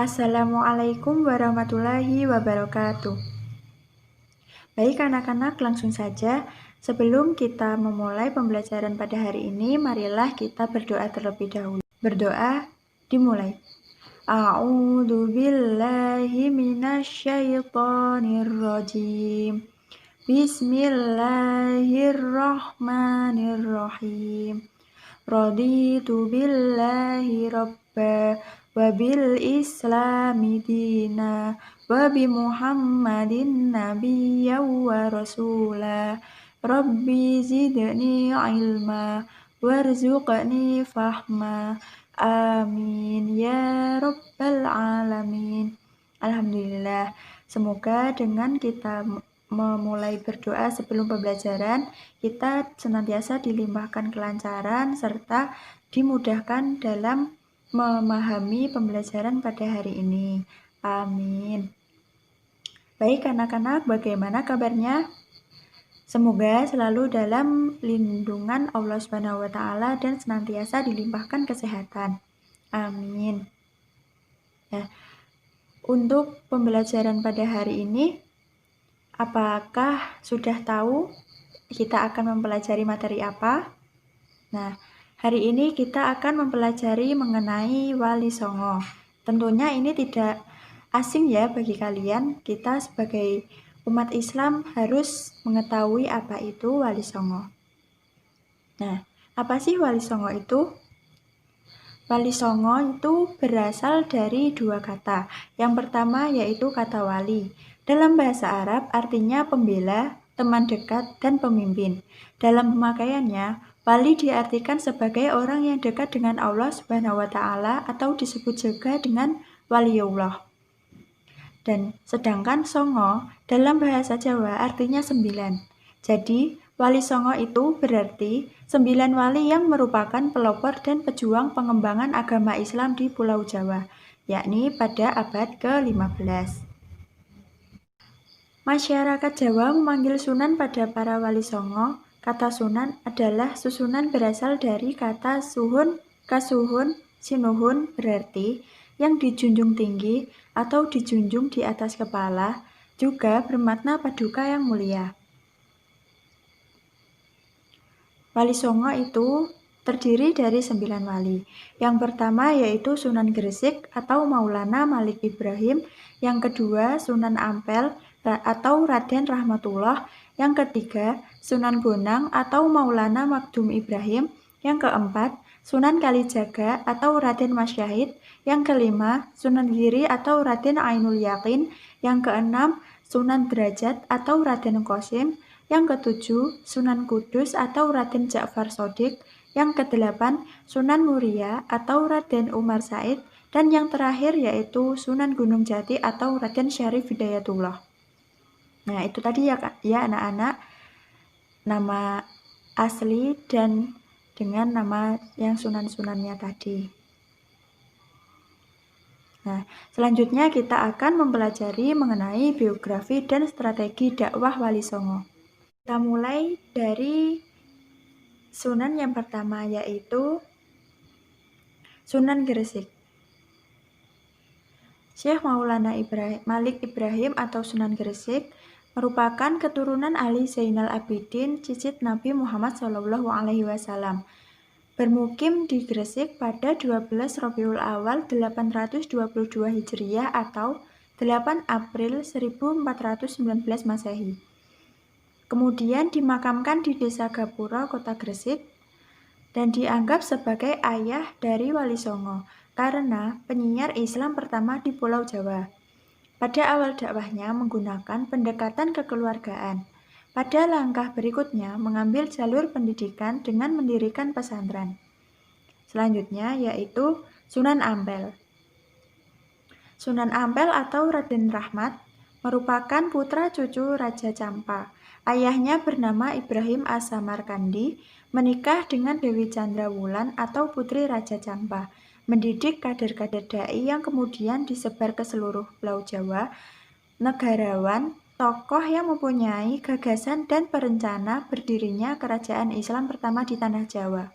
Assalamualaikum warahmatullahi wabarakatuh. Baik anak-anak, langsung saja. Sebelum kita memulai pembelajaran pada hari ini, marilah kita berdoa terlebih dahulu. Berdoa dimulai. A'udzu billahi minasyaitonir rajim. Bismillahirrahmanirrahim. Raditu billahi rabba wa bil islami dina wa bi muhammadin nabiyya wa rasula. Rabbi zidni ilma warzuqni fahma. Amin ya rabbal alamin. Alhamdulillah. Semoga dengan kita memulai berdoa sebelum pembelajaran, kita senantiasa dilimpahkan kelancaran serta dimudahkan dalam memahami pembelajaran pada hari ini. Amin. Baik anak-anak, bagaimana kabarnya? Semoga selalu dalam lindungan Allah Subhanahu wa Ta'ala dan senantiasa dilimpahkan kesehatan. Amin. Ya. Untuk pembelajaran pada hari ini, apakah sudah tahu kita akan mempelajari materi apa? Nah, hari ini kita akan mempelajari mengenai Wali Songo. Tentunya ini tidak asing ya bagi kalian. Kita sebagai umat Islam harus mengetahui apa itu Wali Songo. Nah, apa sih Wali Songo itu? Wali Songo itu berasal dari dua kata. Yang pertama yaitu kata wali. Dalam bahasa Arab artinya pembela, teman dekat, dan pemimpin. Dalam pemakaiannya, wali diartikan sebagai orang yang dekat dengan Allah Subhanahu wa Ta'ala atau disebut juga dengan waliullah. Dan sedangkan songo dalam bahasa Jawa artinya 9. Jadi, Wali Songo itu berarti 9 wali yang merupakan pelopor dan pejuang pengembangan agama Islam di Pulau Jawa, yakni pada abad ke-15. Masyarakat Jawa memanggil Sunan pada para Wali Songo. Kata Sunan adalah susunan berasal dari kata suhun, kasuhun, sinuhun berarti yang dijunjung tinggi atau dijunjung di atas kepala, juga bermakna paduka yang mulia. Wali Songo itu terdiri dari 9 wali. Yang pertama yaitu Sunan Gresik atau Maulana Malik Ibrahim, yang kedua Sunan Ampel atau Raden Rahmatullah, yang ketiga Sunan Bonang atau Maulana Magdum Ibrahim, yang keempat Sunan Kalijaga atau Raden Masyahid, yang kelima Sunan Giri atau Raden Ainul Yakin, yang keenam Sunan Derajat atau Raden Qasim, yang ketujuh Sunan Kudus atau Raden Ja'far Shodiq, yang kedelapan Sunan Muria atau Raden Umar Said, dan yang terakhir yaitu Sunan Gunung Jati atau Raden Syarif Hidayatullah. Nah, itu tadi ya anak-anak, nama asli dan dengan nama yang sunan-sunannya tadi. Nah, selanjutnya kita akan mempelajari mengenai biografi dan strategi dakwah Wali Songo. Kita mulai dari Sunan yang pertama yaitu Sunan Gresik. Syekh Maulana Malik Ibrahim atau Sunan Gresik merupakan keturunan Ali Zainal Abidin, cicit Nabi Muhammad SAW. Bermukim di Gresik pada 12 Rabiul Awal 822 Hijriah atau 8 April 1419 Masehi. Kemudian dimakamkan di Desa Gapura, Kota Gresik, dan dianggap sebagai ayah dari Wali Songo karena penyiar Islam pertama di Pulau Jawa. Pada awal dakwahnya menggunakan pendekatan kekeluargaan. Pada langkah berikutnya mengambil jalur pendidikan dengan mendirikan pesantren. Selanjutnya yaitu Sunan Ampel. Sunan Ampel atau Raden Rahmat merupakan putra cucu Raja Campa. Ayahnya bernama Ibrahim As-Samarkandi, menikah dengan Dewi Chandrawulan atau putri Raja Campa, mendidik kader-kader dai yang kemudian disebar ke seluruh Pulau Jawa, negarawan, tokoh yang mempunyai gagasan dan perencana berdirinya kerajaan Islam pertama di tanah Jawa.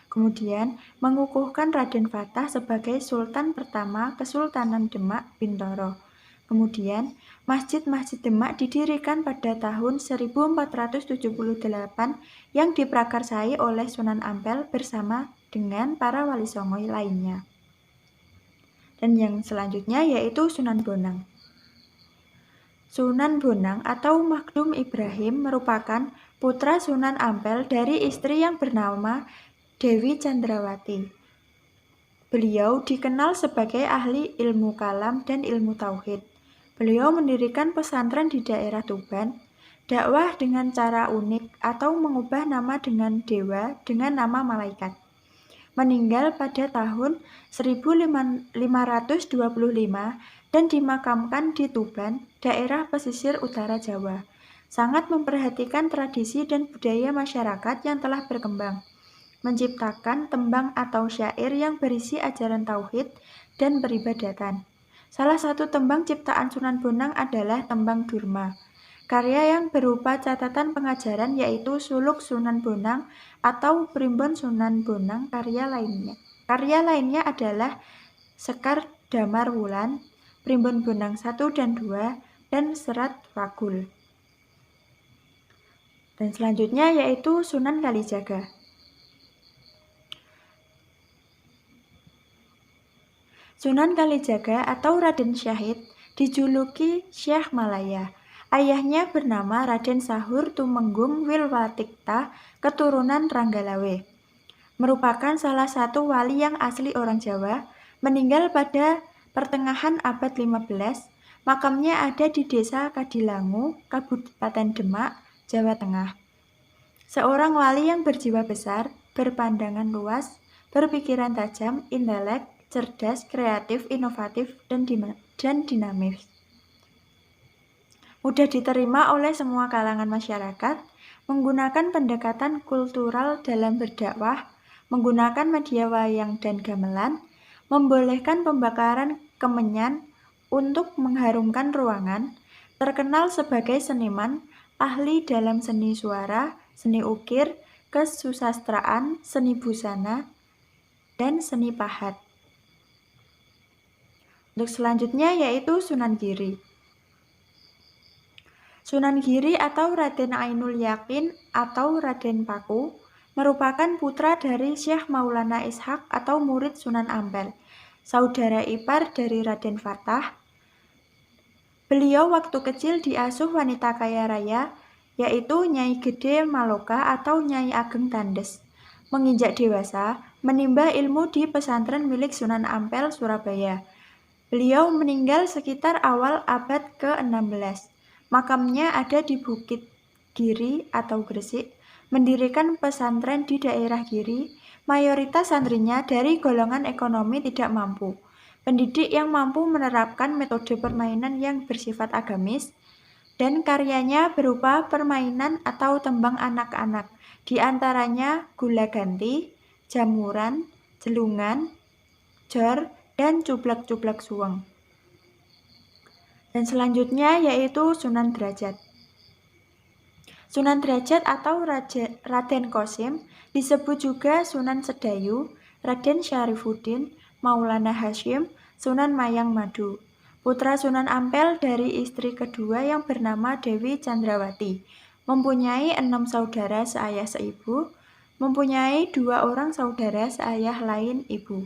Kemudian mengukuhkan Raden Fatah sebagai Sultan pertama Kesultanan Demak Bintoro. Kemudian Masjid-masjid Demak didirikan pada tahun 1478 yang diprakarsai oleh Sunan Ampel bersama dengan para wali songo lainnya. Dan yang selanjutnya yaitu Sunan Bonang. Sunan Bonang atau Magdum Ibrahim merupakan putra Sunan Ampel dari istri yang bernama Dewi Chandrawati. Beliau dikenal sebagai ahli ilmu kalam dan ilmu tauhid. Beliau mendirikan pesantren di daerah Tuban, dakwah dengan cara unik atau mengubah nama dengan dewa dengan nama malaikat. Meninggal pada tahun 1525 dan dimakamkan di Tuban, daerah pesisir utara Jawa. Sangat memperhatikan tradisi dan budaya masyarakat yang telah berkembang, menciptakan tembang atau syair yang berisi ajaran tauhid dan peribadatan. Salah satu tembang ciptaan Sunan Bonang adalah tembang Durma, karya yang berupa catatan pengajaran yaitu Suluk Sunan Bonang atau Primbon Sunan Bonang. Karya lainnya adalah Sekar Damar Wulan, Primbon Bonang 1 dan 2, dan Serat Wagul. Dan selanjutnya yaitu Sunan Kalijaga. Sunan Kalijaga atau Raden Syahid dijuluki Syekh Malaya. Ayahnya bernama Raden Sahur Tumenggung Wilwatikta, keturunan Ranggalawe. Merupakan salah satu wali yang asli orang Jawa, meninggal pada pertengahan abad 15. Makamnya ada di Desa Kadilangu, Kabupaten Demak, Jawa Tengah. Seorang wali yang berjiwa besar, berpandangan luas, berpikiran tajam, intelek, cerdas, kreatif, inovatif, dan dinamis. Mudah diterima oleh semua kalangan masyarakat, menggunakan pendekatan kultural dalam berdakwah, menggunakan media wayang dan gamelan, membolehkan pembakaran kemenyan untuk mengharumkan ruangan, terkenal sebagai seniman, ahli dalam seni suara, seni ukir, kesusastraan, seni busana, dan seni pahat. Untuk selanjutnya yaitu Sunan Giri. Sunan Giri atau Raden Ainul Yakin atau Raden Paku merupakan putra dari Syekh Maulana Ishaq atau murid Sunan Ampel, saudara ipar dari Raden Fatah. Beliau waktu kecil diasuh wanita kaya raya, yaitu Nyai Gede Maloka atau Nyai Ageng Tandes. Menginjak dewasa, menimba ilmu di pesantren milik Sunan Ampel, Surabaya. Beliau meninggal sekitar awal abad ke-16. Makamnya ada di Bukit Giri atau Gresik. Mendirikan pesantren di daerah Giri, mayoritas santrinya dari golongan ekonomi tidak mampu. Pendidik yang mampu menerapkan metode permainan yang bersifat agamis, dan karyanya berupa permainan atau tembang anak-anak, di antaranya gula ganti, jamuran, jelungan, jor, dan cublak-cublak suweng. Dan selanjutnya yaitu Sunan Derajat. Sunan Derajat atau Raden Qasim disebut juga Sunan Sedayu, Raden Syarifuddin, Maulana Hasyim, Sunan Mayang Madu. Putra Sunan Ampel dari istri kedua yang bernama Dewi Chandrawati. Mempunyai 6 saudara seayah seibu, mempunyai 2 orang saudara seayah lain ibu.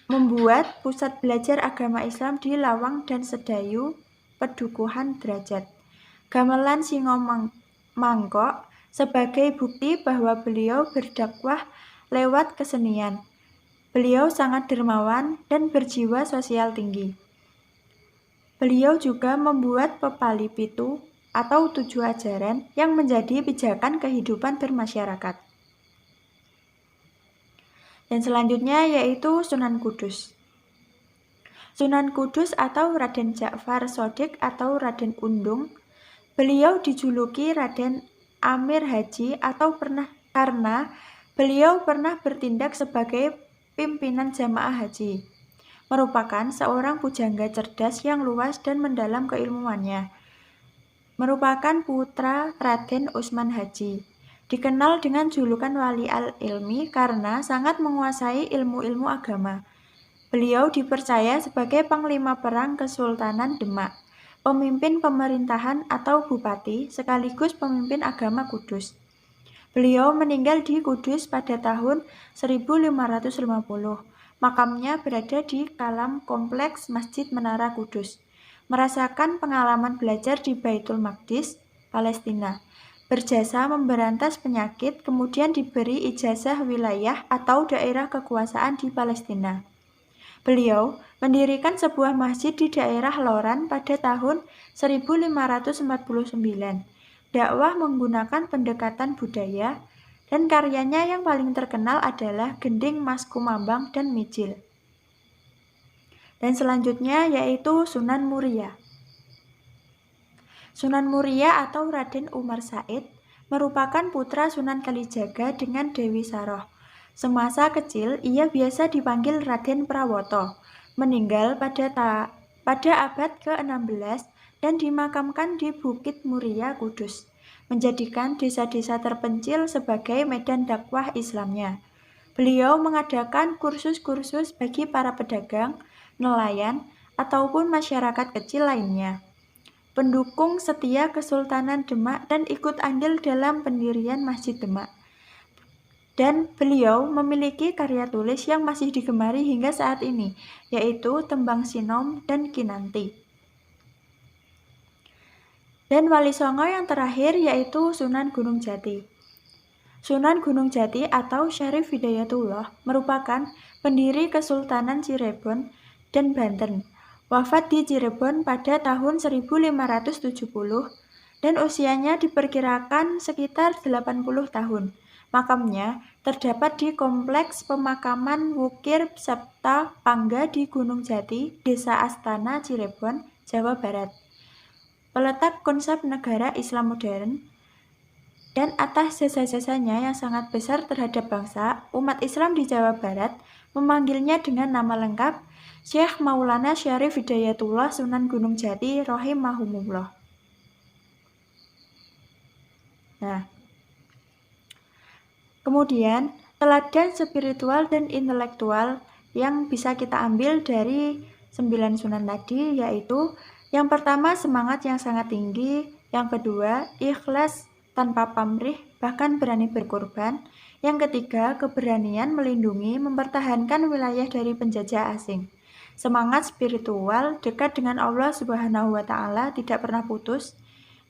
Membuat pusat belajar agama Islam di Lawang dan Sedayu, Pedukuhan Derajat. Gamelan Singo Mangkok sebagai bukti bahwa beliau berdakwah lewat kesenian. Beliau sangat dermawan dan berjiwa sosial tinggi. Beliau juga membuat pepali pitu atau 7 ajaran yang menjadi pijakan kehidupan bermasyarakat. Dan selanjutnya yaitu Sunan Kudus. Sunan Kudus atau Raden Ja'far Shodiq atau Raden Undung. Beliau dijuluki Raden Amir Haji atau karena beliau pernah bertindak sebagai pimpinan jamaah haji. merupakan seorang pujangga cerdas yang luas dan mendalam keilmuannya. Merupakan putra Raden Usman Haji. Dikenal dengan julukan Wali al-Ilmi karena sangat menguasai ilmu-ilmu agama. Beliau dipercaya sebagai Panglima Perang Kesultanan Demak, pemimpin pemerintahan atau bupati, sekaligus pemimpin agama Kudus. Beliau meninggal di Kudus pada tahun 1550. Makamnya berada di Kalam Kompleks Masjid Menara Kudus. Merasakan pengalaman belajar di Baitul Maqdis, Palestina. Berjasa memberantas penyakit, kemudian diberi ijazah wilayah atau daerah kekuasaan di Palestina. Beliau mendirikan sebuah masjid di daerah Loran pada tahun 1549. Dakwah menggunakan pendekatan budaya, dan karyanya yang paling terkenal adalah Gending Mas Kumambang dan Mijil. Dan selanjutnya yaitu Sunan Muria. Sunan Muria atau Raden Umar Said merupakan putra Sunan Kalijaga dengan Dewi Saroh. Semasa kecil, ia biasa dipanggil Raden Prawoto. Meninggal pada abad ke-16 dan dimakamkan di Bukit Muria, Kudus, menjadikan desa-desa terpencil sebagai medan dakwah Islamnya. Beliau mengadakan kursus-kursus bagi para pedagang, nelayan, ataupun masyarakat kecil lainnya. Pendukung setia Kesultanan Demak dan ikut andil dalam pendirian Masjid Demak. Dan beliau memiliki karya tulis yang masih digemari hingga saat ini, yaitu Tembang Sinom dan Kinanti. Dan Wali Songo yang terakhir yaitu Sunan Gunung Jati. Sunan Gunung Jati atau Syarif Hidayatullah merupakan pendiri Kesultanan Cirebon dan Banten. Wafat di Cirebon pada tahun 1570 dan usianya diperkirakan sekitar 80 tahun. Makamnya terdapat di Kompleks Pemakaman Wukir Septa Pangga di Gunung Jati, Desa Astana, Cirebon, Jawa Barat. Peletak konsep negara Islam modern, dan atas jasa-jasanya yang sangat besar terhadap bangsa, umat Islam di Jawa Barat memanggilnya dengan nama lengkap Syekh Maulana Syarif Hidayatullah Sunan Gunung Jati rahimahumullah. Nah, kemudian teladan spiritual dan intelektual yang bisa kita ambil dari 9 sunan tadi yaitu yang pertama semangat yang sangat tinggi, yang kedua ikhlas tanpa pamrih bahkan berani berkorban, yang ketiga keberanian melindungi mempertahankan wilayah dari penjajah asing. Semangat spiritual dekat dengan Allah Subhanahu wa Ta'ala tidak pernah putus.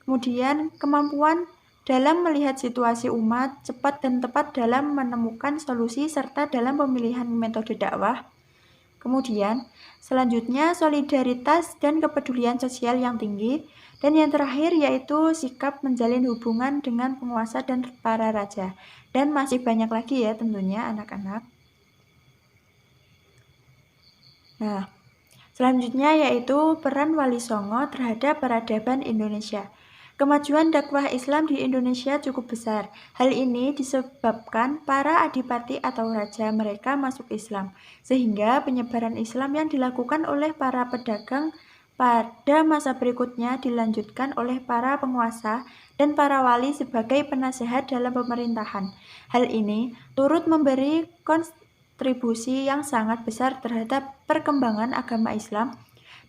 Kemudian kemampuan dalam melihat situasi umat, cepat dan tepat dalam menemukan solusi serta dalam pemilihan metode dakwah. Kemudian, selanjutnya solidaritas dan kepedulian sosial yang tinggi. Dan yang terakhir yaitu sikap menjalin hubungan dengan penguasa dan para raja. Dan masih banyak lagi ya tentunya anak-anak. Nah, selanjutnya yaitu peran Wali Songo terhadap peradaban Indonesia. Kemajuan dakwah Islam di Indonesia cukup besar. Hal ini disebabkan para adipati atau raja mereka masuk Islam, sehingga penyebaran Islam yang dilakukan oleh para pedagang pada masa berikutnya dilanjutkan oleh para penguasa dan para wali sebagai penasehat dalam pemerintahan. Hal ini turut memberi kontribusi yang sangat besar terhadap perkembangan agama Islam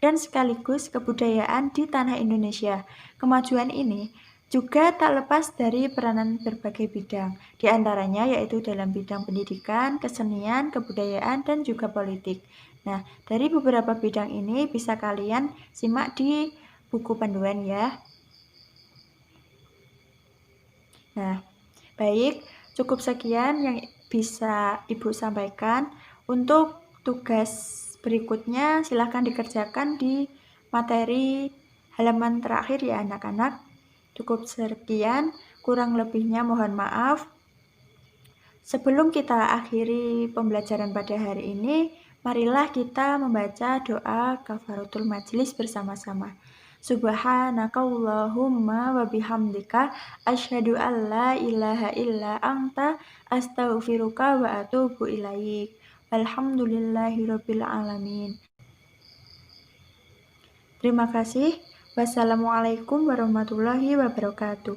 dan sekaligus kebudayaan di tanah Indonesia. Kemajuan ini juga tak lepas dari peranan berbagai bidang, di antaranya yaitu dalam bidang pendidikan, kesenian, kebudayaan, dan juga politik. Nah, dari beberapa bidang ini bisa kalian simak di buku panduan ya. Nah, baik, cukup sekian yang bisa Ibu sampaikan. Untuk tugas berikutnya silahkan dikerjakan di materi halaman terakhir ya anak-anak. Cukup sekian, kurang lebihnya mohon maaf. Sebelum kita akhiri pembelajaran pada hari ini, marilah kita membaca doa kafaratul majelis bersama-sama. Subhanakallahumma wa bihamdika asyhadu an la ilaha illa anta astaghfiruka wa atubu ilaik. Alhamdulillahirabbil alamin. Terima kasih. Wassalamualaikum warahmatullahi wabarakatuh.